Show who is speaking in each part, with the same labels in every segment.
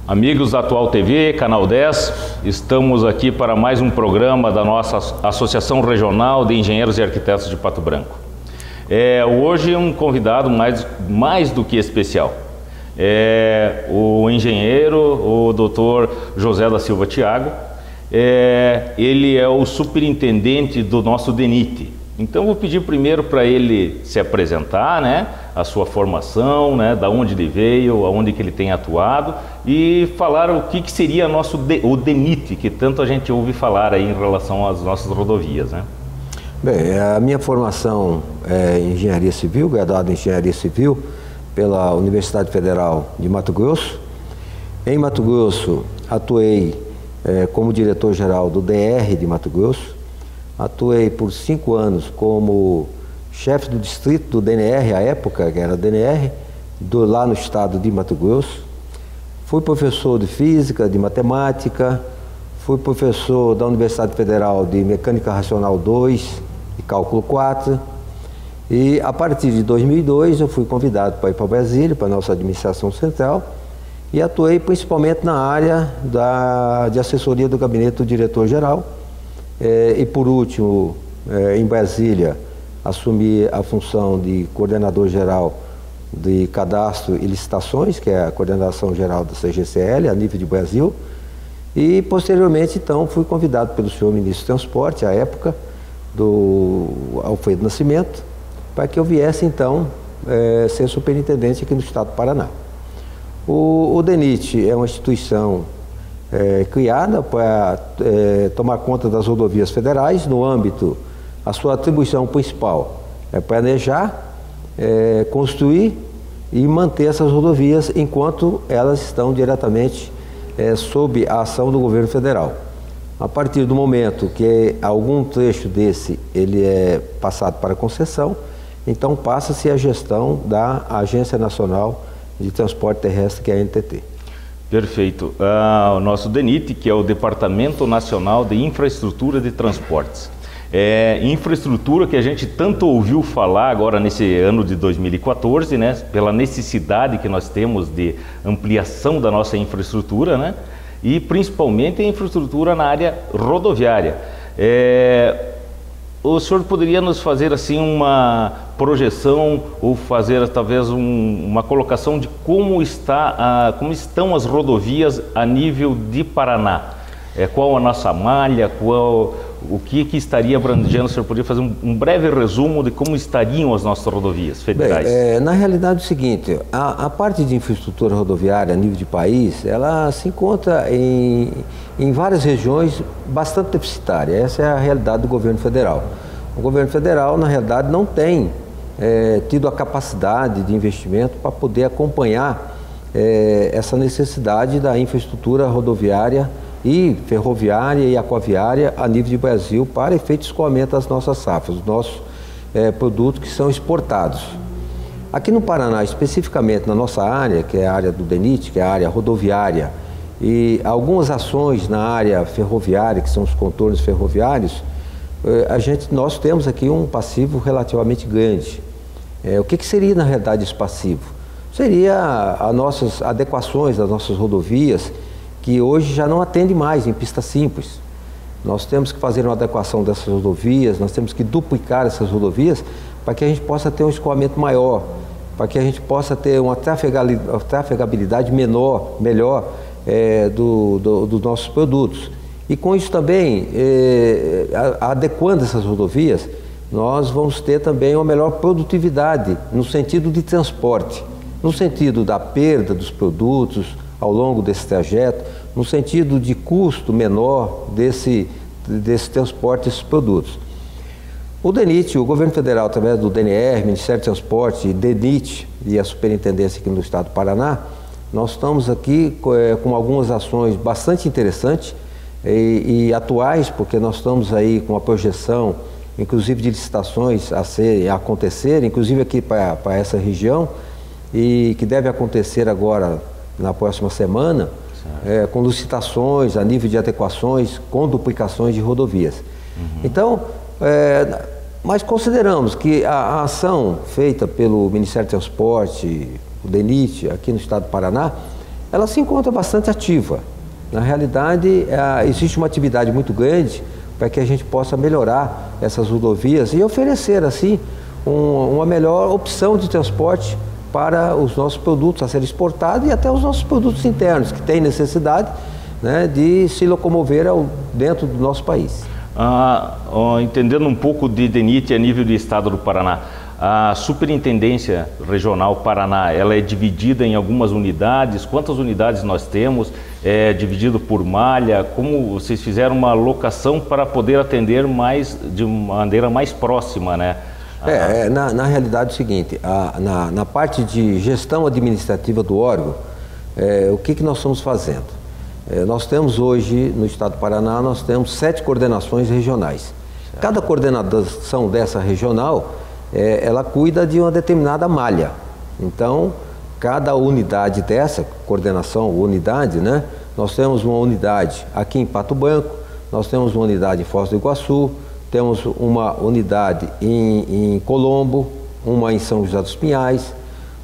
Speaker 1: Amigos da Atual TV, Canal 10, estamos aqui para mais um programa da nossa Associação Regional de Engenheiros e Arquitetos de Pato Branco. Hoje um convidado mais do que especial. O engenheiro, o Dr. José da Silva Thiago. Ele é o superintendente do nosso DENIT. Então vou pedir primeiro para ele se apresentar, né, a sua formação, né, da onde ele veio, aonde que ele tem atuado e falar o que seria o DENIT, que tanto a gente ouve falar aí em relação às nossas rodovias, né?
Speaker 2: Bem, a minha formação é em Engenharia Civil, graduado em Engenharia Civil pela Universidade Federal de Mato Grosso. Em Mato Grosso atuei como diretor-geral do DR de Mato Grosso. Atuei por 5 anos como chefe do distrito do DNR, à época que era DNR, lá no estado de Mato Grosso. Fui professor de Física, de Matemática, fui professor da Universidade Federal de Mecânica Racional 2 e Cálculo 4. E a partir de 2002 eu fui convidado para ir para Brasília, para a nossa administração central, e atuei principalmente na área de assessoria do gabinete do diretor-geral. E por último, em Brasília, assumi a função de coordenador-geral de cadastro e licitações, que é a coordenação geral da CGCL, a nível de Brasil. E posteriormente, então, fui convidado pelo senhor ministro do Transporte, à época, do Alfredo Nascimento, para que eu viesse, então, ser superintendente aqui no estado do Paraná. O DENIT é uma instituição criada para tomar conta das rodovias federais. No âmbito, a sua atribuição principal é planejar, construir e manter essas rodovias enquanto elas estão diretamente sob a ação do governo federal. A partir do momento que algum trecho desse ele é passado para concessão, então passa-se a gestão da Agência Nacional de Transporte Terrestre, que é a ANTT.
Speaker 1: Perfeito. O nosso DENIT, que é o Departamento Nacional de Infraestrutura de Transportes. Infraestrutura que a gente tanto ouviu falar agora nesse ano de 2014, né, pela necessidade que nós temos de ampliação da nossa infraestrutura, né, e principalmente a infraestrutura na área rodoviária. O senhor poderia nos fazer assim uma projeção ou fazer talvez uma colocação de como estão as rodovias a nível de Paraná? Qual a nossa malha, o que estaria abrangendo? O senhor poderia fazer um breve resumo de como estariam as nossas rodovias federais?
Speaker 2: Bem, na realidade é o seguinte, a parte de infraestrutura rodoviária a nível de país, ela se encontra em várias regiões bastante deficitária. Essa é a realidade do governo federal. O governo federal, na realidade, não tem tido a capacidade de investimento para poder acompanhar essa necessidade da infraestrutura rodoviária e ferroviária e aquaviária a nível de Brasil para efeito de escoamento das nossas safras, dos nossos produtos que são exportados. Aqui no Paraná, especificamente na nossa área, que é a área do DENIT, que é a área rodoviária, e algumas ações na área ferroviária, que são os contornos ferroviários, nós temos aqui um passivo relativamente grande. O que seria na realidade esse passivo? Seria as nossas adequações das nossas rodovias, que hoje já não atende mais em pista simples. Nós temos que fazer uma adequação dessas rodovias, nós temos que duplicar essas rodovias para que a gente possa ter um escoamento maior, para que a gente possa ter uma trafegabilidade melhor dos nossos produtos. E com isso também, adequando essas rodovias, nós vamos ter também uma melhor produtividade no sentido de transporte, no sentido da perda dos produtos ao longo desse trajeto, no sentido de custo menor desse transporte desses produtos. O DENIT, o governo federal, através do DNR, Ministério do Transporte, DENIT e a superintendência aqui no estado do Paraná, nós estamos aqui com algumas ações bastante interessantes e atuais, porque nós estamos aí com uma projeção, inclusive de licitações a acontecer, inclusive aqui para essa região, e que deve acontecer agora na próxima semana, com licitações a nível de adequações, com duplicações de rodovias. Então, mas consideramos que a ação feita pelo Ministério do Transporte, o DENIT, aqui no estado do Paraná, ela se encontra bastante ativa. Na realidade, existe uma atividade muito grande para que a gente possa melhorar essas rodovias e oferecer, assim, uma melhor opção de transporte para os nossos produtos a serem exportados e até os nossos produtos internos, que têm necessidade, né, de se locomover dentro do nosso país.
Speaker 1: Entendendo um pouco de DENIT a nível do estado do Paraná, a Superintendência Regional Paraná, ela é dividida em algumas unidades? Quantas unidades nós temos? É dividido por malha? Como vocês fizeram uma alocação para poder atender de maneira mais próxima, né?
Speaker 2: Na realidade é o seguinte, na parte de gestão administrativa do órgão, o que nós estamos fazendo? Nós temos hoje, no estado do Paraná, nós temos 7 coordenações regionais. Certo. Cada coordenação dessa regional, ela cuida de uma determinada malha. Então, cada unidade dessa, coordenação, unidade, né? Nós temos uma unidade aqui em Pato Branco, nós temos uma unidade em Foz do Iguaçu, temos uma unidade em Colombo, uma em São José dos Pinhais,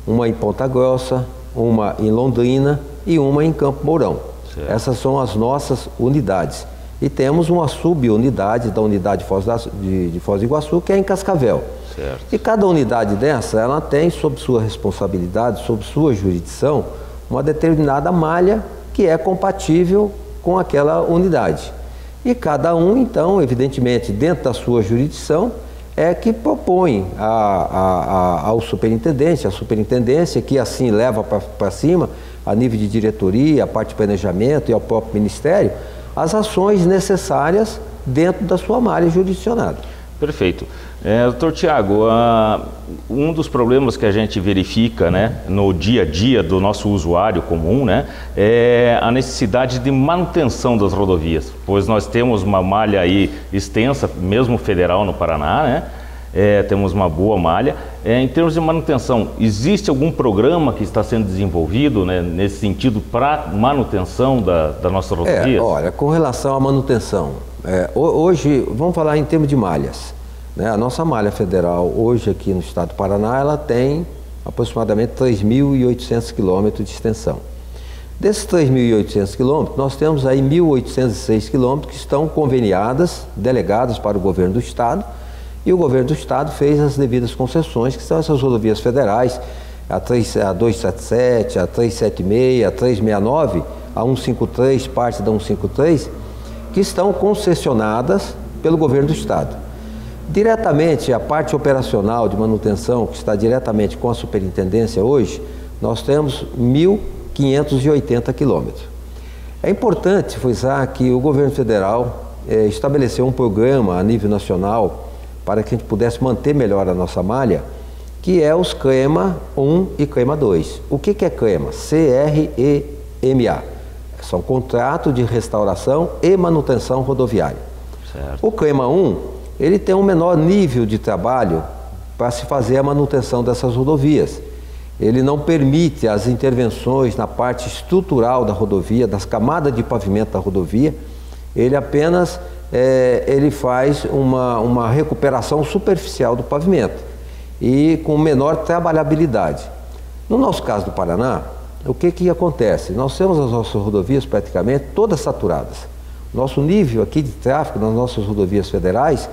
Speaker 2: uma em Ponta Grossa, uma em Londrina e uma em Campo Mourão. Certo. Essas são as nossas unidades. E temos uma subunidade da unidade de Foz do Iguaçu, que é em Cascavel. Certo. E cada unidade dessa, ela tem sob sua responsabilidade, sob sua jurisdição, uma determinada malha que é compatível com aquela unidade. E cada um, então, evidentemente, dentro da sua jurisdição, é que propõe ao superintendente, a superintendência, que assim leva para cima, a nível de diretoria, a parte de planejamento e ao próprio Ministério, as ações necessárias dentro da sua malha jurisdicionada. Perfeito.
Speaker 1: Doutor Tiago, um dos problemas que a gente verifica, né, no dia a dia do nosso usuário comum, né, é a necessidade de manutenção das rodovias, pois nós temos uma malha aí extensa, mesmo federal no Paraná, né, temos uma boa malha. Em termos de manutenção, existe algum programa que está sendo desenvolvido, né, nesse sentido para manutenção da nossa rodovia?
Speaker 2: Olha, com relação à manutenção, hoje, vamos falar em termos de malhas. A nossa malha federal, hoje aqui no estado do Paraná, ela tem aproximadamente 3.800 quilômetros de extensão. Desses 3.800 quilômetros, nós temos aí 1.806 quilômetros que estão conveniadas, delegadas para o governo do estado, e o governo do estado fez as devidas concessões, que são essas rodovias federais, a 277, a 376, a 369, a 153, parte da 153, que estão concessionadas pelo governo do estado. Diretamente, a parte operacional de manutenção, que está diretamente com a superintendência hoje, nós temos 1.580 quilômetros. É importante frisar que o governo federal estabeleceu um programa a nível nacional para que a gente pudesse manter melhor a nossa malha, que é os CREMA 1 e CREMA 2. O que é CREMA? C-R-E-M-A. São contratos de restauração e manutenção rodoviária. Certo. O CREMA 1, ele tem um menor nível de trabalho para se fazer a manutenção dessas rodovias. Ele não permite as intervenções na parte estrutural da rodovia, das camadas de pavimento da rodovia. Ele apenas ele faz uma recuperação superficial do pavimento e com menor trabalhabilidade. No nosso caso do Paraná, o que acontece? Nós temos as nossas rodovias praticamente todas saturadas. Nosso nível aqui de tráfego nas nossas rodovias federais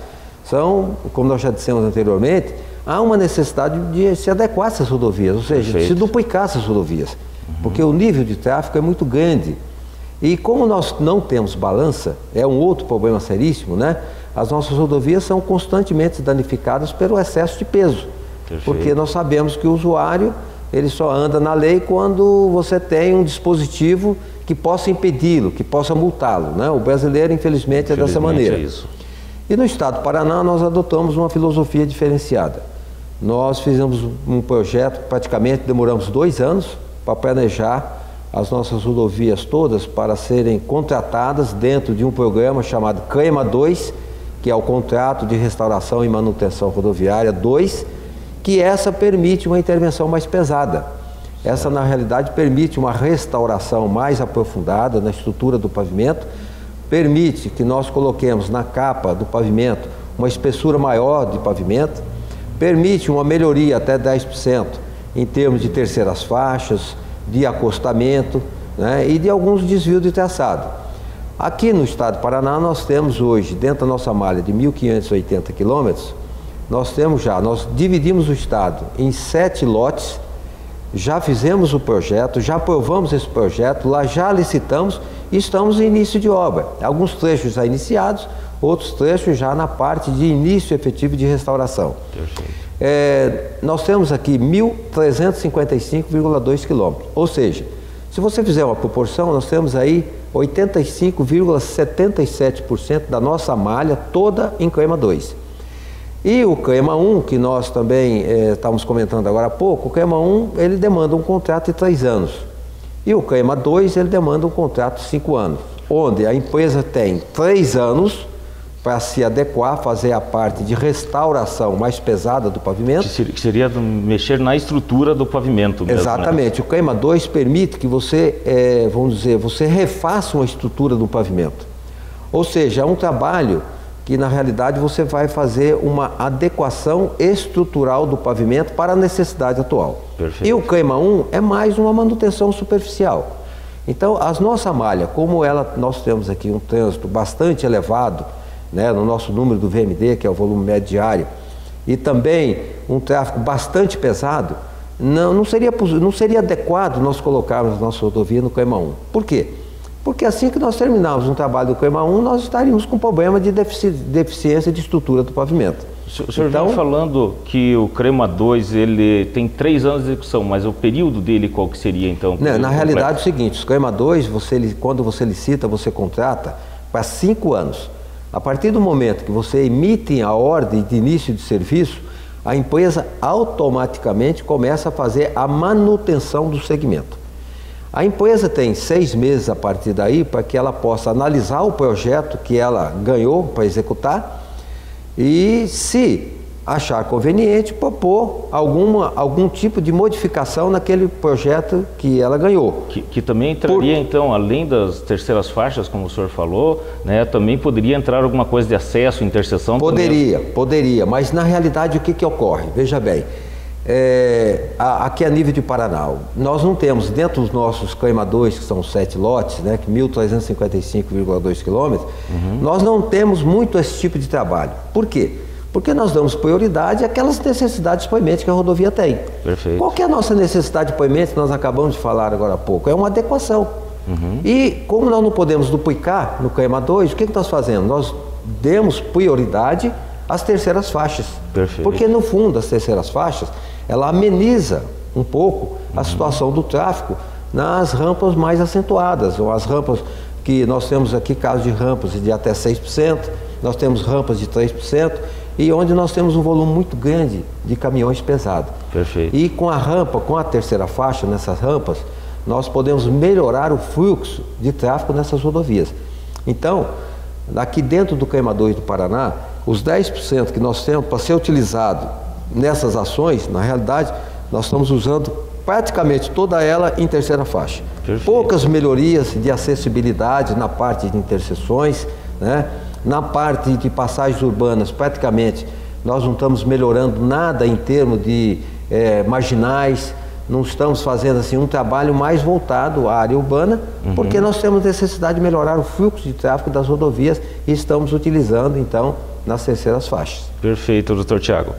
Speaker 2: são, como nós já dissemos anteriormente, há uma necessidade de se adequar a essas rodovias, ou seja, de se duplicar essas rodovias, porque o nível de tráfego é muito grande. E como nós não temos balança, é um outro problema seríssimo, né? As nossas rodovias são constantemente danificadas pelo excesso de peso. Perfeito. Porque nós sabemos que o usuário, ele só anda na lei quando você tem um dispositivo que possa impedi-lo, que possa multá-lo, né? O brasileiro, infelizmente, é dessa maneira. É isso. E no estado do Paraná, nós adotamos uma filosofia diferenciada. Nós fizemos um projeto, praticamente demoramos 2 anos para planejar as nossas rodovias todas para serem contratadas dentro de um programa chamado CREMA 2, que é o Contrato de Restauração e Manutenção Rodoviária 2, que essa permite uma intervenção mais pesada. Essa, na realidade, permite uma restauração mais aprofundada na estrutura do pavimento, permite que nós coloquemos na capa do pavimento uma espessura maior de pavimento, permite uma melhoria até 10% em termos de terceiras faixas, de acostamento, né, e de alguns desvios de traçado. Aqui no estado do Paraná nós temos hoje, dentro da nossa malha de 1.580 quilômetros, nós dividimos o estado em 7 lotes, já fizemos o projeto, já aprovamos esse projeto, lá já licitamos e estamos em início de obra. Alguns trechos já iniciados, outros trechos já na parte de início efetivo de restauração. Nós temos aqui 1.355,2 quilômetros, ou seja, se você fizer uma proporção, nós temos aí 85,77% da nossa malha toda em CREMA 2. E o CREMA 1, que nós também estávamos comentando agora há pouco, o CREMA 1 ele demanda um contrato de 3 anos. E o CREMA 2 ele demanda um contrato de 5 anos, onde a empresa tem 3 anos para se adequar, fazer a parte de restauração mais pesada do pavimento.
Speaker 1: Que seria mexer na estrutura do pavimento mesmo,
Speaker 2: exatamente, né? O CREMA 2 permite que você, você refaça uma estrutura do pavimento. Ou seja, é um trabalho que na realidade você vai fazer uma adequação estrutural do pavimento para a necessidade atual.
Speaker 1: Perfeito.
Speaker 2: E o CREMA 1 é mais uma manutenção superficial. Então, a nossa malha, como nós temos aqui um trânsito bastante elevado, né, no nosso número do VMD, que é o volume médio diário, e também um tráfego bastante pesado, não seria adequado nós colocarmos a nossa rodovia no CREMA 1. Por quê? Porque assim que nós terminarmos um trabalho do CREMA 1, nós estaríamos com problema de deficiência de estrutura do pavimento.
Speaker 1: O senhor vem falando que o CREMA 2 ele tem 3 anos de execução, mas o período dele qual que seria então?
Speaker 2: Na realidade é o seguinte, o CREMA 2, quando você licita, você contrata para 5 anos. A partir do momento que você emite a ordem de início de serviço, a empresa automaticamente começa a fazer a manutenção do segmento. A empresa tem 6 meses a partir daí para que ela possa analisar o projeto que ela ganhou para executar e, se achar conveniente, propor algum tipo de modificação naquele projeto que ela ganhou.
Speaker 1: Que também entraria, então, além das terceiras faixas, como o senhor falou, né, também poderia entrar alguma coisa de acesso, interseção?
Speaker 2: Poderia, mas na realidade o que ocorre? Veja bem, aqui a nível de Paraná, nós não temos dentro dos nossos CREMA 2, que são 7 lotes, né, 1.355,2 quilômetros, nós não temos muito esse tipo de trabalho. Por quê? Porque nós damos prioridade àquelas necessidades de poimento que a rodovia tem.
Speaker 1: Perfeito.
Speaker 2: Qual que é a nossa necessidade de poimento que nós acabamos de falar agora há pouco? É uma adequação. E como nós não podemos duplicar no CREMA 2, o que nós fazemos? Nós demos prioridade às terceiras faixas.
Speaker 1: Perfeito.
Speaker 2: Porque no fundo as terceiras faixas, ela ameniza um pouco a situação do tráfego nas rampas mais acentuadas, ou as rampas que nós temos aqui, casos de rampas de até 6%, nós temos rampas de 3%, e onde nós temos um volume muito grande de caminhões pesados.
Speaker 1: Perfeito.
Speaker 2: E com a rampa, com a terceira faixa nessas rampas, nós podemos melhorar o fluxo de tráfego nessas rodovias. Então, aqui dentro do CREMA 2 do Paraná, os 10% que nós temos para ser utilizado nessas ações, na realidade, nós estamos usando praticamente toda ela em terceira faixa.
Speaker 1: Perfeito.
Speaker 2: Poucas melhorias de acessibilidade na parte de interseções, né? Na parte de passagens urbanas, praticamente, nós não estamos melhorando nada em termos de marginais, não estamos fazendo assim um trabalho mais voltado à área urbana, porque nós temos necessidade de melhorar o fluxo de tráfego das rodovias e estamos utilizando, então, nas terceiras faixas. Perfeito,
Speaker 1: doutor Tiago.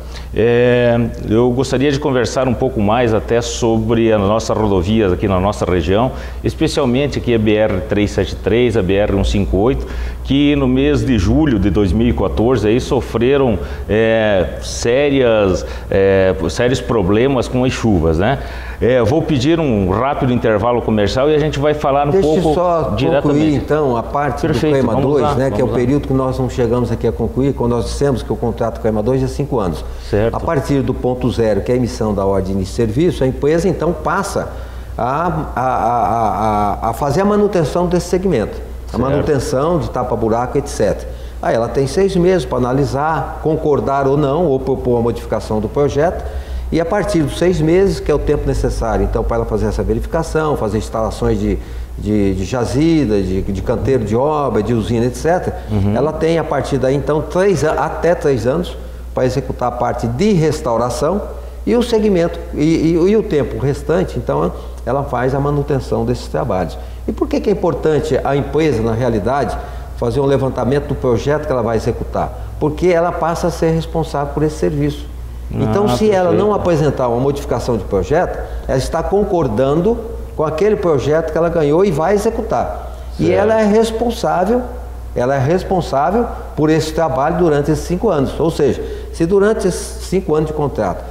Speaker 1: Eu gostaria de conversar um pouco mais até sobre as nossas rodovias aqui na nossa região, especialmente aqui a BR-373, a BR-158, que no mês de julho de 2014 aí sofreram sérios problemas com as chuvas, né? Vou pedir um rápido intervalo comercial e a gente vai falar pouco diretamente.
Speaker 2: Deixa eu só concluir então a parte do CREMA 2, né, que é o período que nós não chegamos aqui a concluir, quando nós dissemos que o contrato CREMA 2 é 5 anos.
Speaker 1: Certo.
Speaker 2: A partir do ponto 0, que é a emissão da ordem de início de serviço, a empresa então passa a fazer a manutenção desse segmento. A manutenção de tapa-buraco, etc. Aí ela tem 6 meses para analisar, concordar ou não, ou propor a modificação do projeto. E a partir dos 6 meses, que é o tempo necessário, então, para ela fazer essa verificação, fazer instalações de jazida, de canteiro de obra, de usina, etc., ela tem, a partir daí, então, até 3 anos para executar a parte de restauração e o segmento, e o tempo restante, então, ela faz a manutenção desses trabalhos. E por que é importante a empresa, na realidade, fazer um levantamento do projeto que ela vai executar? Porque ela passa a ser responsável por esse serviço. Então, se ela não apresentar uma modificação de projeto, ela está concordando com aquele projeto que ela ganhou e vai executar. Certo. E ela é responsável por esse trabalho durante esses 5 anos. Ou seja, se durante esses 5 anos de contrato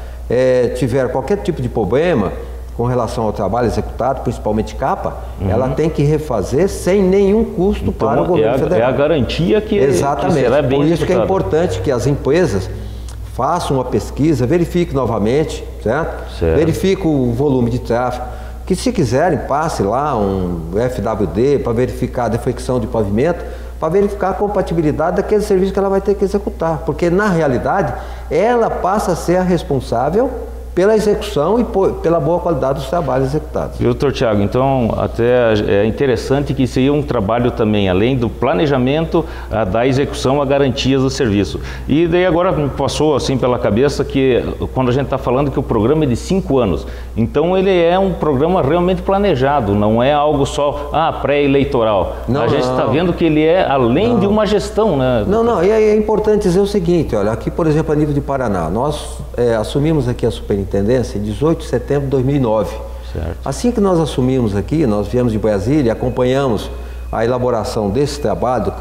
Speaker 2: tiver qualquer tipo de problema com relação ao trabalho executado, principalmente capa, ela tem que refazer sem nenhum custo para o governo federal.
Speaker 1: É a garantia que
Speaker 2: exatamente.
Speaker 1: Que será bem
Speaker 2: por isso
Speaker 1: executado.
Speaker 2: Que é importante que as empresas façam uma pesquisa, verifiquem novamente, certo? Verifiquem o volume de tráfego, que se quiserem passe lá um FWD para verificar a defecção de pavimento, para verificar a compatibilidade daquele serviço que ela vai ter que executar, porque na realidade ela passa a ser a responsável pela execução e pela boa qualidade dos trabalhos executados.
Speaker 1: Viu, doutor Tiago? Então, até é interessante que seria um trabalho também, além do planejamento, da execução, a garantias do serviço. E daí agora me passou assim pela cabeça que, quando a gente está falando que o programa é de 5 anos, então ele é um programa realmente planejado, não é algo só pré-eleitoral. A gente está vendo que ele é além de uma gestão, né?
Speaker 2: Não, e é importante dizer o seguinte, olha, aqui, por exemplo, a nível de Paraná, nós assumimos aqui a superintendência em 18 de setembro de 2009.
Speaker 1: Certo.
Speaker 2: Assim que nós assumimos aqui, nós viemos de Brasília e acompanhamos a elaboração desse trabalho do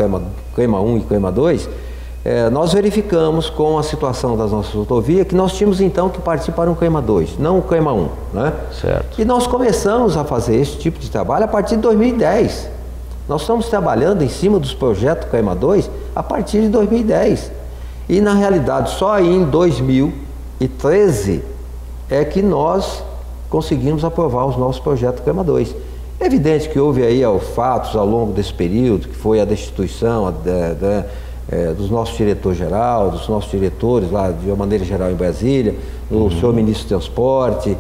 Speaker 2: CREMA 1 e CREMA 2, nós verificamos com a situação das nossas rodovias que nós tínhamos então que partir para um CREMA 2, não o CREMA 1. Né?
Speaker 1: Certo.
Speaker 2: E nós começamos a fazer esse tipo de trabalho a partir de 2010. Nós estamos trabalhando em cima dos projetos CREMA 2 a partir de 2010. E na realidade só aí em 2013 é que nós conseguimos aprovar os nossos projetos CREMA 2. É evidente que houve aí fatos ao longo desse período, que foi a destituição dos nossos diretor-geral, dos nossos diretores lá de uma maneira geral em Brasília, do senhor ministro do Transporte,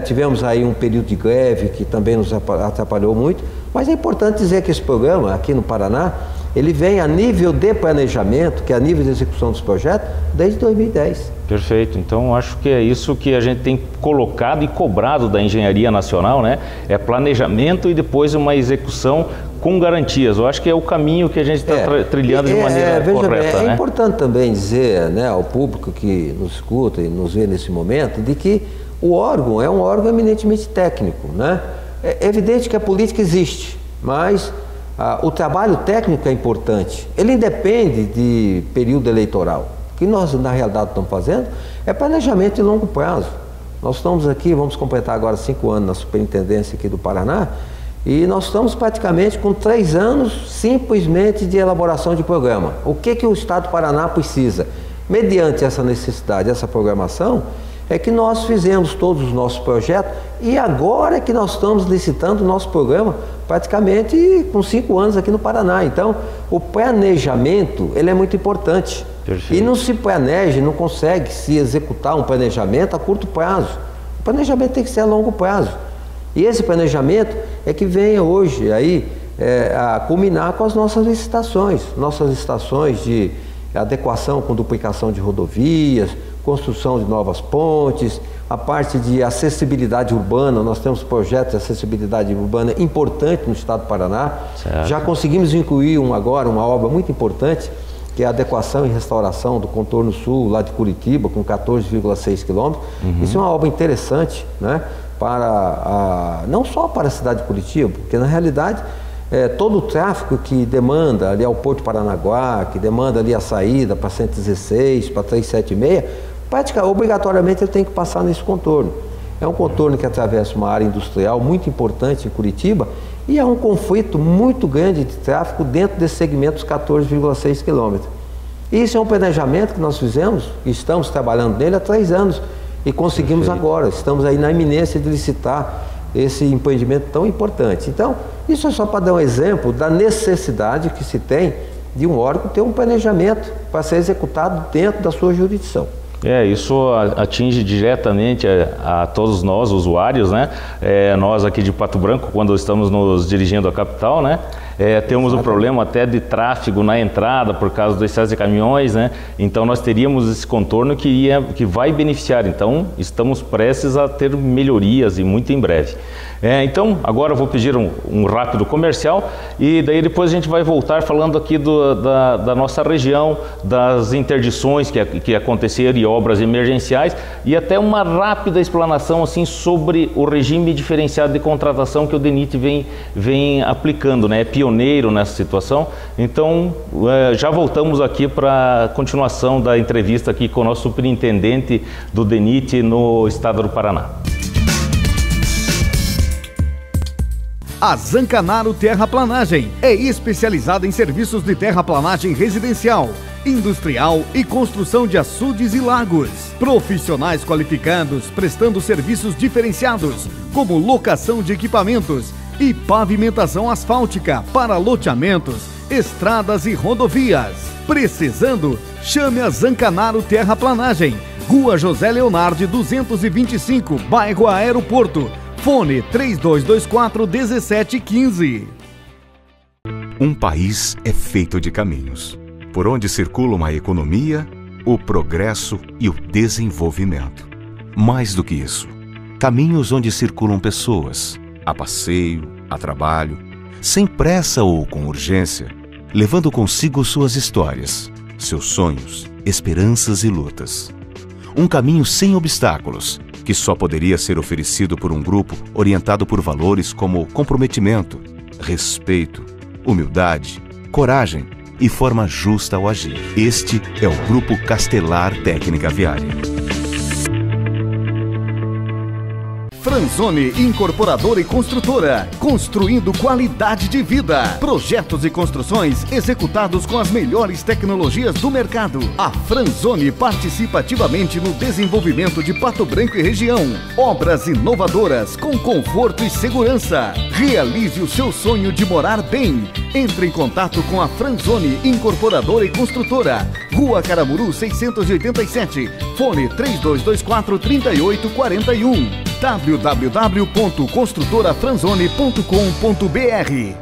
Speaker 2: tivemos aí um período de greve que também nos atrapalhou muito, mas é importante dizer que esse programa aqui no Paraná, ele vem a nível de planejamento, que é a nível de execução dos projetos, desde 2010.
Speaker 1: Perfeito. Então, acho que é isso que a gente tem colocado e cobrado da Engenharia Nacional, né? É planejamento e depois uma execução com garantias. Eu acho que é o caminho que a gente está trilhando de maneira correta.
Speaker 2: É importante também dizer, né, ao público que nos escuta e nos vê nesse momento, de que o órgão é um órgão eminentemente técnico, né? É evidente que a política existe, mas o trabalho técnico é importante. Ele independe de período eleitoral. O que nós, na realidade, estamos fazendo é planejamento de longo prazo. Nós estamos aqui, vamos completar agora 5 anos na superintendência aqui do Paraná, e nós estamos praticamente com 3 anos simplesmente de elaboração de programa. O que o Estado do Paraná precisa? Mediante essa necessidade, essa programação, é que nós fizemos todos os nossos projetos e agora é que nós estamos licitando o nosso programa praticamente com 5 anos aqui no Paraná. Então, o planejamento, ele é muito importante. Perfeito. E não se planeja, não consegue se executar um planejamento a curto prazo. O planejamento tem que ser a longo prazo. E esse planejamento é que vem hoje aí a culminar com as nossas licitações de adequação com duplicação de rodovias, construção de novas pontes, a parte de acessibilidade urbana. Nós temos projetos de acessibilidade urbana importante no estado do Paraná. Certo. Já conseguimos incluir agora uma obra muito importante, que é a adequação e restauração do contorno sul lá de Curitiba, com 14,6 quilômetros. Isso é uma obra interessante, né, não só para a cidade de Curitiba, porque na realidade todo o tráfego que demanda ali ao Porto Paranaguá, que demanda ali a saída para 116, para 376, obrigatoriamente ele tem que passar nesse contorno. É um contorno que atravessa uma área industrial muito importante em Curitiba e é um conflito muito grande de tráfego dentro desse segmento dos 14,6 quilômetros. Isso é um planejamento que nós fizemos, estamos trabalhando nele há 3 anos e conseguimos agora. Estamos aí na iminência de licitar esse empreendimento tão importante. Então, isso é só para dar um exemplo da necessidade que se tem de um órgão ter um planejamento para ser executado dentro da sua jurisdição.
Speaker 1: Isso atinge diretamente a todos nós, usuários, né? Nós aqui de Pato Branco, quando estamos nos dirigindo à capital, né? Temos o problema até de tráfego na entrada por causa do excesso de caminhões, né? Então nós teríamos esse contorno que vai beneficiar. Então estamos prestes a ter melhorias e muito em breve. Então agora eu vou pedir um rápido comercial e daí depois a gente vai voltar falando aqui da nossa região, das interdições que aconteceram e obras emergenciais e até uma rápida explanação assim sobre o regime diferenciado de contratação que o DENIT vem aplicando, né? É pioneiro nessa situação. Então já voltamos aqui para a continuação da entrevista aqui com o nosso superintendente do DENIT no estado do Paraná.
Speaker 3: A Zancanaro Terraplanagem é especializada em serviços de terraplanagem residencial, industrial e construção de açudes e lagos. Profissionais qualificados prestando serviços diferenciados, como locação de equipamentos e pavimentação asfáltica para loteamentos, estradas e rodovias. Precisando, chame a Zancanaro Terraplanagem, Rua José Leonardi 225, bairro Aeroporto. Fone 3224-1715.
Speaker 4: Um país é feito de caminhos, por onde circula uma economia, o progresso e o desenvolvimento. Mais do que isso, caminhos onde circulam pessoas, a passeio, a trabalho, sem pressa ou com urgência, levando consigo suas histórias, seus sonhos, esperanças e lutas. Um caminho sem obstáculos, que só poderia ser oferecido por um grupo orientado por valores como comprometimento, respeito, humildade, coragem e forma justa ao agir. Este é o Grupo Castelar Técnica Viária.
Speaker 3: Franzoni Incorporadora e Construtora, construindo qualidade de vida. Projetos e construções executados com as melhores tecnologias do mercado. A Franzoni participa ativamente no desenvolvimento de Pato Branco e região. Obras inovadoras com conforto e segurança. Realize o seu sonho de morar bem. Entre em contato com a Franzoni Incorporadora e Construtora. Rua Caramuru 687. Fone 3224-3841. www.construtorafranzoni.com.br.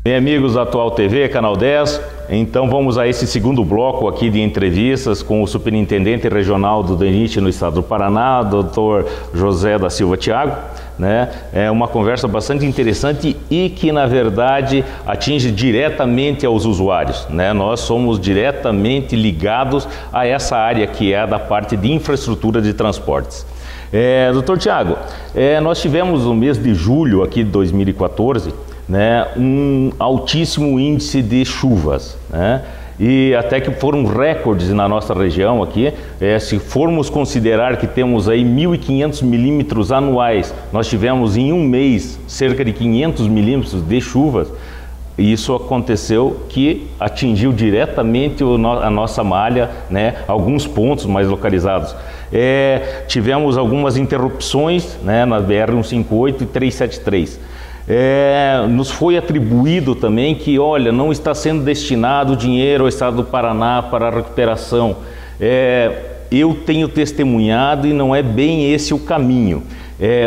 Speaker 1: Bem, amigos da Atual TV, Canal 10, então vamos a esse segundo bloco aqui de entrevistas com o Superintendente Regional do DENIT no estado do Paraná, Dr. José da Silva Thiago, né? É uma conversa bastante interessante e que, na verdade, atinge diretamente aos usuários, né? Nós somos diretamente ligados a essa área que é da parte de infraestrutura de transportes. Dr. Thiago, nós tivemos no mês de julho aqui de 2014, né, um altíssimo índice de chuvas, né? E até que foram recordes na nossa região aqui. Se formos considerar que temos aí 1.500 milímetros anuais, nós tivemos em um mês cerca de 500 milímetros de chuvas. E isso aconteceu que atingiu diretamente a nossa malha, né, alguns pontos mais localizados. Tivemos algumas interrupções, né, na BR-158 e 373. Nos foi atribuído também que, olha, não está sendo destinado dinheiro ao estado do Paraná para a recuperação. Eu tenho testemunhado e não é bem esse o caminho.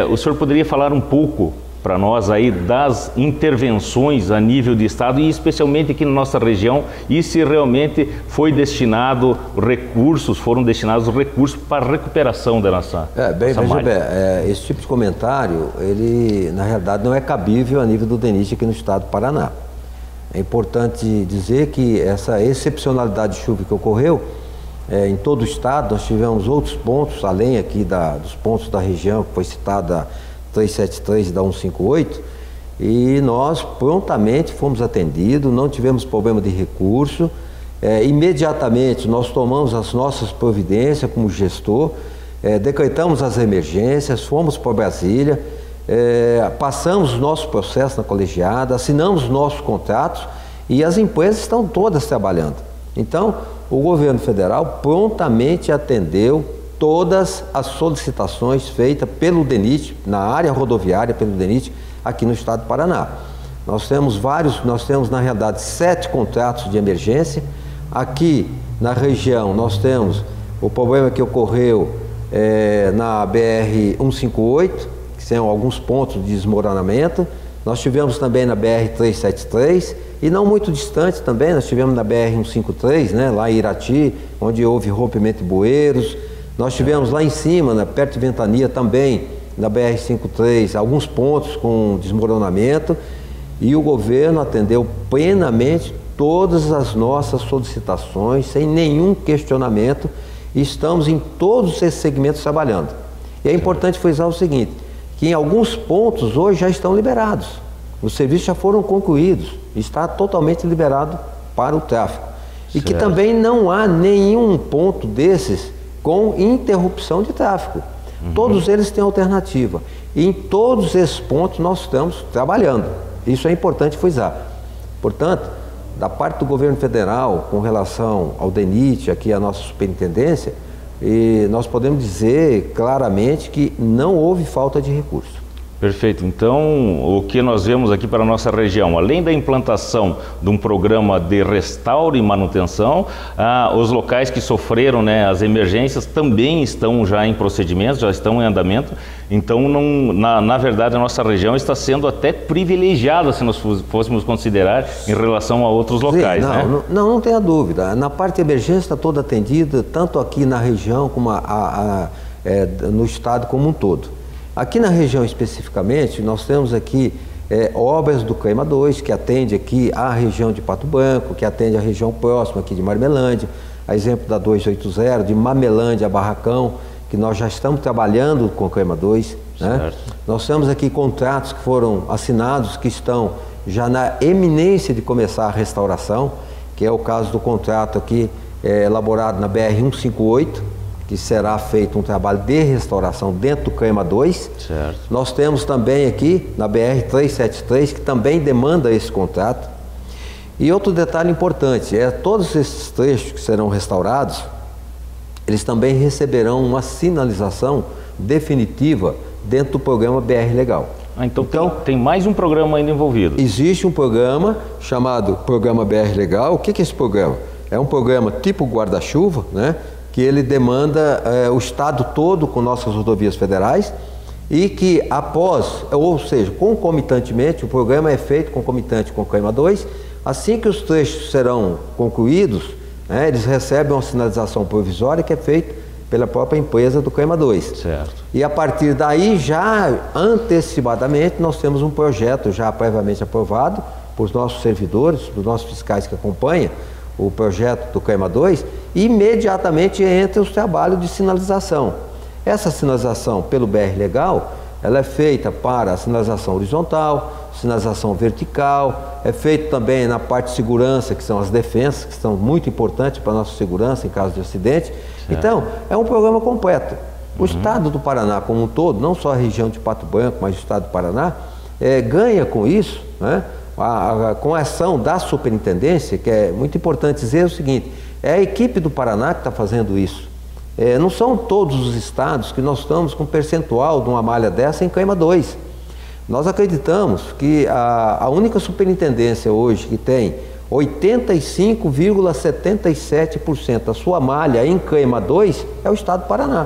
Speaker 1: O senhor poderia falar um pouco para nós aí das intervenções a nível de estado e especialmente aqui na nossa região, e se realmente foram destinados recursos para a recuperação da nossa
Speaker 2: veja bem, esse tipo de comentário, ele na realidade não é cabível a nível do DENIT aqui no estado do Paraná. É importante dizer que essa excepcionalidade de chuva que ocorreu em todo o estado, nós tivemos outros pontos, além aqui dos pontos da região que foi citada 373 da 158, e nós prontamente fomos atendidos, não tivemos problema de recurso. Imediatamente nós tomamos as nossas providências como gestor, decretamos as emergências, fomos para Brasília, passamos o nosso processo na colegiada, assinamos os nossos contratos e as empresas estão todas trabalhando. Então, o governo federal prontamente atendeu todas as solicitações feitas pelo DENIT, na área rodoviária, pelo DENIT, aqui no estado do Paraná. Nós temos na realidade 7 contratos de emergência. Aqui na região nós temos o problema que ocorreu na BR-158, que são alguns pontos de desmoronamento. Nós tivemos também na BR-373 e não muito distante também, nós tivemos na BR-153, né, lá em Irati, onde houve rompimento de bueiros. Nós tivemos lá em cima, perto de Ventania também, na BR-53, alguns pontos com desmoronamento, e o governo atendeu plenamente todas as nossas solicitações, sem nenhum questionamento, e estamos em todos esses segmentos trabalhando. E é importante frisar o seguinte, que em alguns pontos hoje já estão liberados, os serviços já foram concluídos, está totalmente liberado para o tráfego. E que também não há nenhum ponto desses com interrupção de tráfego. Todos eles têm alternativa. E em todos esses pontos nós estamos trabalhando. Isso é importante frisar. Portanto, da parte do governo federal, com relação ao DENIT, aqui a nossa superintendência, nós podemos dizer claramente que não houve falta de recurso.
Speaker 1: Perfeito. Então, o que nós vemos aqui para a nossa região, além da implantação de um programa de restauro e manutenção, os locais que sofreram, né, as emergências também estão já em procedimentos, já estão em andamento. Então, na verdade, a nossa região está sendo até privilegiada, se nós fôssemos considerar, em relação a outros locais.
Speaker 2: Sim,
Speaker 1: né?
Speaker 2: Não tenha dúvida. Na parte de emergência está toda atendida, tanto aqui na região como no estado como um todo. Aqui na região especificamente, nós temos aqui obras do CREMA 2, que atende aqui a região de Pato Branco, que atende a região próxima aqui de Marmelândia, a exemplo da 280, de Mamelândia a Barracão, que nós já estamos trabalhando com o CREMA 2. Né? Nós temos aqui contratos que foram assinados, que estão já na eminência de começar a restauração, que é o caso do contrato aqui elaborado na BR-158, que será feito um trabalho de restauração dentro do CREMA 2.
Speaker 1: Certo.
Speaker 2: Nós temos também aqui na BR-373, que também demanda esse contrato. E outro detalhe importante, todos esses trechos que serão restaurados, eles também receberão uma sinalização definitiva dentro do programa BR Legal.
Speaker 1: Então tem mais um programa ainda envolvido.
Speaker 2: Existe um programa chamado Programa BR Legal. O que é esse programa? É um programa tipo guarda-chuva, né? Que ele demanda o estado todo com nossas rodovias federais e que após, ou seja, concomitantemente, o programa é feito concomitante com o CREMA 2, assim que os trechos serão concluídos, né, eles recebem uma sinalização provisória que é feita pela própria empresa do CREMA 2.
Speaker 1: Certo.
Speaker 2: E a partir daí, já antecipadamente, nós temos um projeto já previamente aprovado por os nossos servidores, por nossos fiscais que acompanham o projeto do CREMA 2, e imediatamente entra os trabalhos de sinalização. Essa sinalização pelo BR Legal, ela é feita para a sinalização horizontal, sinalização vertical, é feito também na parte de segurança, que são as defensas, que são muito importantes para a nossa segurança em caso de acidente. Certo. Então, é um programa completo. O estado do Paraná como um todo, não só a região de Pato Branco, mas o estado do Paraná, ganha com isso, né? Com a ação da superintendência, que é muito importante dizer o seguinte, é a equipe do Paraná que está fazendo isso. Não são todos os estados que nós estamos com percentual de uma malha dessa em CREMA 2. Nós acreditamos que a única superintendência hoje que tem 85,77% da sua malha em CREMA 2 é o estado do Paraná.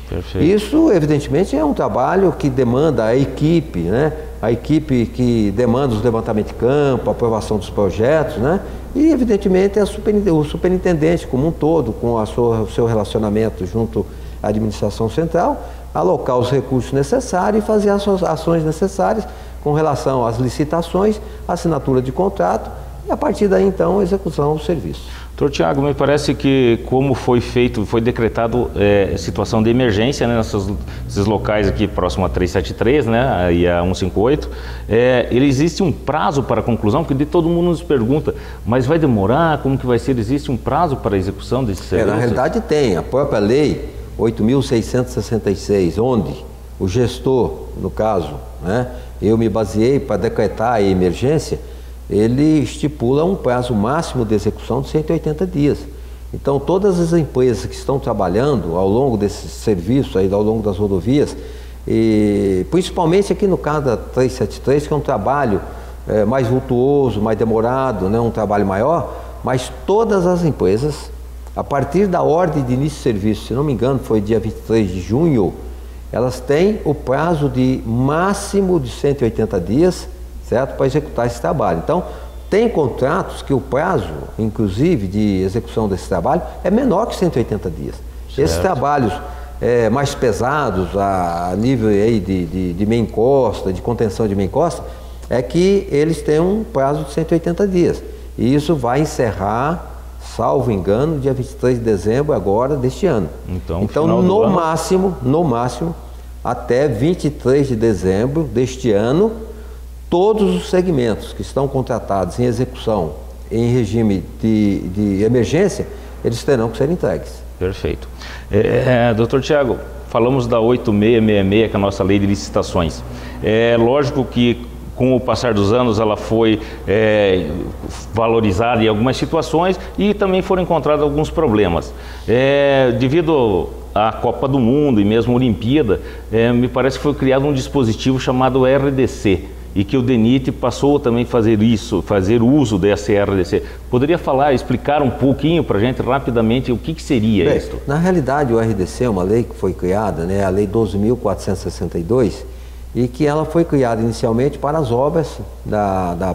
Speaker 1: Perfeito.
Speaker 2: Isso, evidentemente, é um trabalho que demanda a equipe, né? A equipe que demanda os levantamentos de campo, a aprovação dos projetos, né? E, evidentemente, o superintendente como um todo, com o seu relacionamento junto à administração central, alocar os recursos necessários e fazer as suas ações necessárias com relação às licitações, assinatura de contrato e, a partir daí, então, a execução do serviço.
Speaker 1: Doutor Tiago, me parece que como foi decretado situação de emergência, né, nesses locais aqui próximo a 373, né, e a 158, existe um prazo para a conclusão, porque todo mundo nos pergunta, mas vai demorar, como que vai ser? Existe um prazo para a execução desse serviço?
Speaker 2: Na realidade tem, a própria lei 8.666, onde o gestor, no caso, né, eu me baseei para decretar a emergência, ele estipula um prazo máximo de execução de 180 dias. Então, todas as empresas que estão trabalhando ao longo desse serviço, aí, ao longo das rodovias, e principalmente aqui no caso da 373, que é um trabalho mais vultuoso, mais demorado, né, um trabalho maior, mas todas as empresas, a partir da ordem de início de serviço, se não me engano, foi dia 23 de junho, elas têm o prazo de máximo de 180 dias, certo, para executar esse trabalho. Então, tem contratos que o prazo, inclusive, de execução desse trabalho é menor que 180 dias. Certo. Esses trabalhos mais pesados, a nível aí de meia encosta, de contenção de meia encosta, é que eles têm um prazo de 180 dias. E isso vai encerrar, salvo engano, dia 23 de dezembro agora deste ano. Então no máximo, até 23 de dezembro deste ano, todos os segmentos que estão contratados em execução em regime de emergência, eles terão que ser entregues.
Speaker 1: Perfeito. Doutor Tiago, falamos da 8666, que é a nossa lei de licitações. É lógico que com o passar dos anos ela foi valorizada em algumas situações e também foram encontrados alguns problemas. Devido à Copa do Mundo e mesmo a Olimpíada, me parece que foi criado um dispositivo chamado RDC e que o DENIT passou também a fazer uso dessa RDC. Poderia explicar um pouquinho para a gente rapidamente o que seria isso?
Speaker 2: Na realidade, o RDC é uma lei que foi criada, né, a Lei 12.462, e que ela foi criada inicialmente para as obras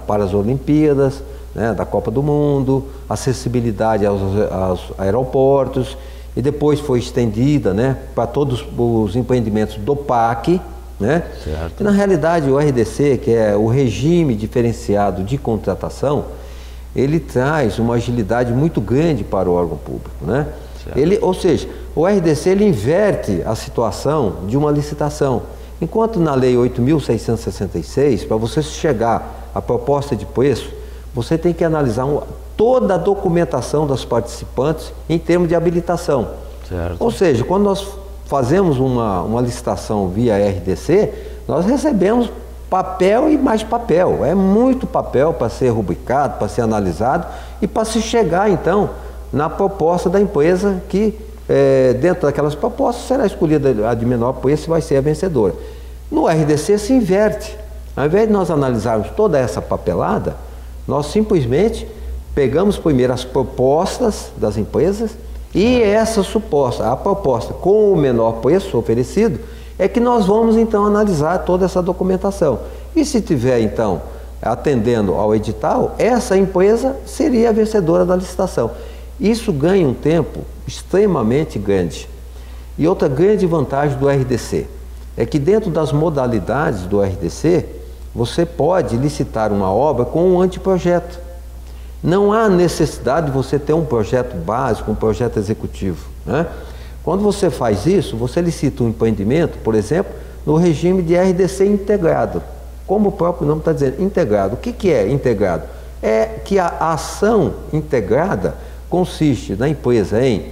Speaker 2: para as Olimpíadas, né, da Copa do Mundo, acessibilidade aos aeroportos, e depois foi estendida, né, para todos os empreendimentos do PAC, né? E na realidade o RDC, que é o regime diferenciado de contratação, ele traz uma agilidade muito grande para o órgão público, né? Ou seja, o RDC ele inverte a situação de uma licitação. Enquanto na Lei 8.666, para você chegar à proposta de preço, você tem que analisar toda a documentação das participantes em termos de habilitação. Certo. Ou seja, quando nós fazemos uma licitação via RDC, nós recebemos papel e mais papel. É muito papel para ser rubricado, para ser analisado e para se chegar, então, na proposta da empresa que, dentro daquelas propostas, será escolhida a de menor preço e vai ser a vencedora. No RDC se inverte. Ao invés de nós analisarmos toda essa papelada, nós simplesmente pegamos primeiro as propostas das empresas e a proposta com o menor preço oferecido, é que nós vamos então analisar toda essa documentação. E se tiver então atendendo ao edital, essa empresa seria a vencedora da licitação. Isso ganha um tempo extremamente grande. E outra grande vantagem do RDC é que dentro das modalidades do RDC, você pode licitar uma obra com um anteprojeto. Não há necessidade de você ter um projeto básico, um projeto executivo, né? Quando você faz isso, você licita um empreendimento, por exemplo, no regime de RDC integrado. Como o próprio nome está dizendo, integrado. O que é integrado? É que a ação integrada consiste na empresa em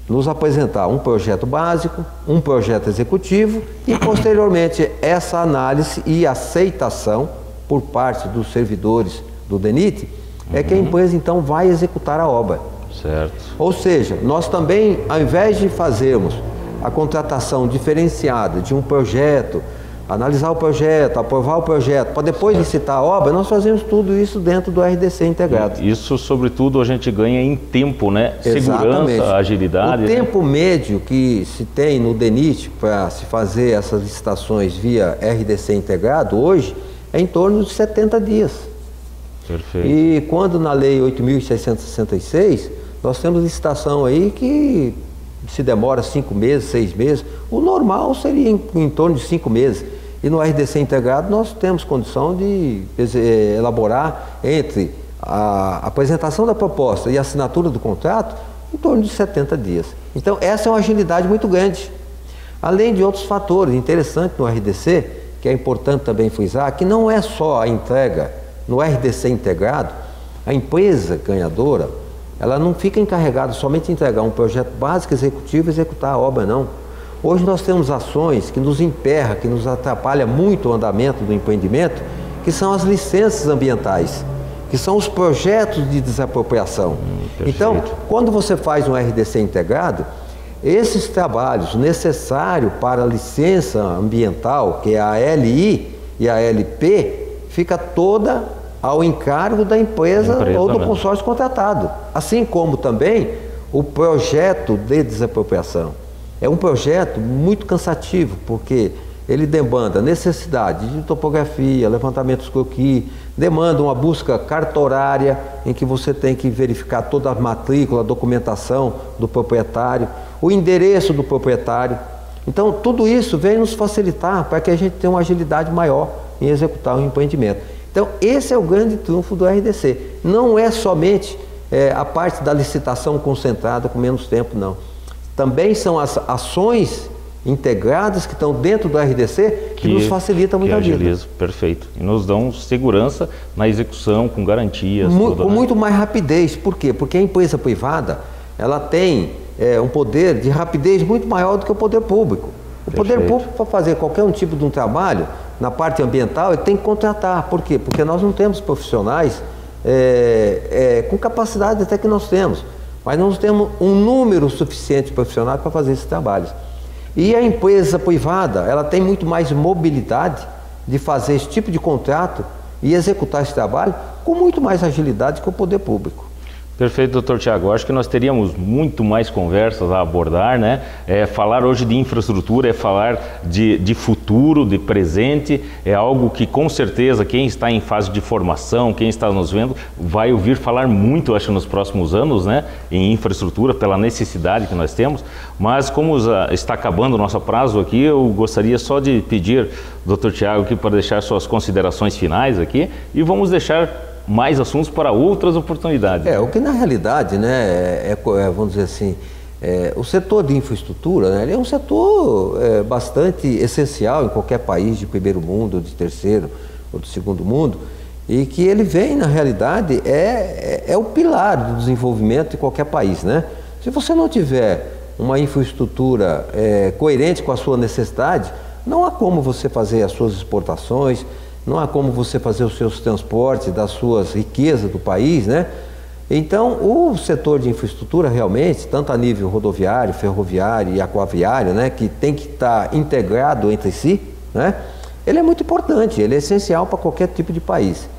Speaker 2: nos apresentar um projeto básico, um projeto executivo e, posteriormente, essa análise e aceitação por parte dos servidores do DENIT é que a empresa então vai executar a obra.
Speaker 1: Certo.
Speaker 2: Ou seja, nós também, ao invés de fazermos a contratação diferenciada de um projeto, analisar o projeto, aprovar o projeto, para depois licitar a obra, nós fazemos tudo isso dentro do RDC integrado.
Speaker 1: Isso, sobretudo, a gente ganha em tempo, né?
Speaker 2: Exatamente.
Speaker 1: Segurança, agilidade.
Speaker 2: O tempo médio que se tem no DENIT para se fazer essas licitações via RDC integrado, hoje, é em torno de 70 dias.
Speaker 1: Perfeito.
Speaker 2: E quando na Lei 8.666, nós temos licitação aí que se demora 5 meses, 6 meses. O normal seria em torno de 5 meses. E no RDC integrado nós temos condição de elaborar entre a apresentação da proposta e a assinatura do contrato em torno de 70 dias. Então essa é uma agilidade muito grande. Além de outros fatores interessantes no RDC, que é importante também frisar, que não é só a entrega no RDC integrado, a empresa ganhadora, ela não fica encarregada somente de entregar um projeto básico, executivo e executar a obra, não. Hoje nós temos ações que nos emperram, que nos atrapalham muito o andamento do empreendimento, que são as licenças ambientais, que são os projetos de desapropriação. Então, quando você faz um RDC integrado, esses trabalhos necessários para a licença ambiental, que é a LI e a LP, fica toda ao encargo da empresa ou do consórcio contratado. Assim como também o projeto de desapropriação. É um projeto muito cansativo, porque ele demanda necessidade de topografia, levantamento dos croquis, demanda uma busca cartorária, em que você tem que verificar toda a matrícula, a documentação do proprietário, o endereço do proprietário. Então, tudo isso vem nos facilitar para que a gente tenha uma agilidade maior em executar o empreendimento. Então, esse é o grande trunfo do RDC. Não é somente a parte da licitação concentrada com menos tempo, não. Também são as ações integradas que estão dentro do RDC que nos facilitam muito a vida.
Speaker 1: Perfeito. E nos dão segurança na execução, com garantias.
Speaker 2: Com muito mais rapidez. Por quê? Porque a empresa privada, ela tem um poder de rapidez muito maior do que o poder público. O poder público, para fazer qualquer tipo de um trabalho, na parte ambiental, ele tem que contratar. Por quê? Porque nós não temos profissionais com capacidade até que nós temos, mas nós temos um número suficiente de profissionais para fazer esses trabalhos. E a empresa privada, ela tem muito mais mobilidade de fazer esse tipo de contrato e executar esse trabalho com muito mais agilidade que o poder público.
Speaker 1: Perfeito, doutor Tiago. Acho que nós teríamos muito mais conversas a abordar, né? Falar hoje de infraestrutura é falar de futuro, de presente, é algo que com certeza quem está em fase de formação, quem está nos vendo, vai ouvir falar muito, acho, nos próximos anos, né? Em infraestrutura, pela necessidade que nós temos. Mas como está acabando o nosso prazo aqui, eu gostaria só de pedir, doutor Tiago, aqui para deixar suas considerações finais aqui e vamos deixar mais assuntos para outras oportunidades.
Speaker 2: O que na realidade, né, vamos dizer assim, o setor de infraestrutura, né, ele é um setor bastante essencial em qualquer país de primeiro mundo, de terceiro ou de segundo mundo, e que ele vem, na realidade, é o pilar do desenvolvimento de qualquer país, né? Se você não tiver uma infraestrutura coerente com a sua necessidade, não há como você fazer as suas exportações, não há como você fazer os seus transportes das suas riquezas do país, né? Então, o setor de infraestrutura realmente, tanto a nível rodoviário, ferroviário e aquaviário, né, que tem que estar integrado entre si, né? Ele é muito importante, ele é essencial para qualquer tipo de país.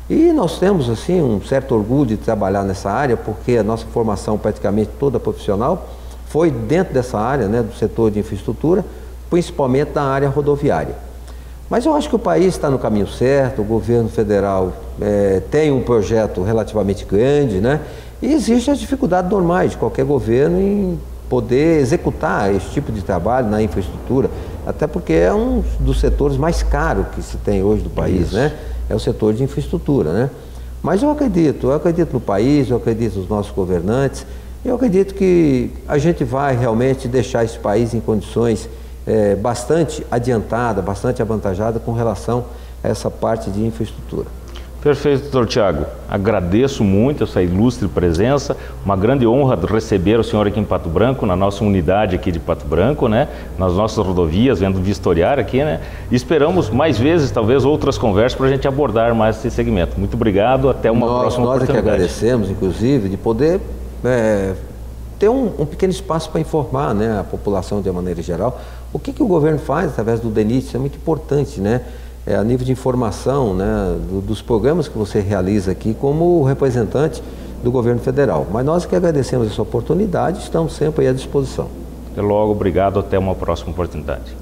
Speaker 2: E nós temos, assim, um certo orgulho de trabalhar nessa área, porque a nossa formação praticamente toda profissional foi dentro dessa área, né, do setor de infraestrutura, principalmente na área rodoviária. Mas eu acho que o país está no caminho certo, o governo federal tem um projeto relativamente grande, né? E existem as dificuldades normais de qualquer governo em poder executar esse tipo de trabalho na infraestrutura, até porque é um dos setores mais caros que se tem hoje do país, né? É o setor de infraestrutura, né? Mas eu acredito no país, eu acredito nos nossos governantes, eu acredito que a gente vai realmente deixar esse país em condições bastante adiantada, bastante avantajada com relação a essa parte de infraestrutura.
Speaker 1: Perfeito, doutor Tiago. Agradeço muito essa ilustre presença, uma grande honra receber o senhor aqui em Pato Branco, na nossa unidade aqui de Pato Branco, né? Nas nossas rodovias, vendo vistoriar aqui, né? E esperamos mais vezes, talvez, outras conversas para a gente abordar mais esse segmento. Muito obrigado, até uma próxima oportunidade. Nós
Speaker 2: é que agradecemos, inclusive, de poder ter um pequeno espaço para informar, né, a população de uma maneira geral. O que o governo faz através do DENIT, isso é muito importante, né? A nível de informação, né, dos programas que você realiza aqui como representante do governo federal. Mas nós que agradecemos essa oportunidade, estamos sempre à disposição.
Speaker 1: Até logo, obrigado, até uma próxima oportunidade.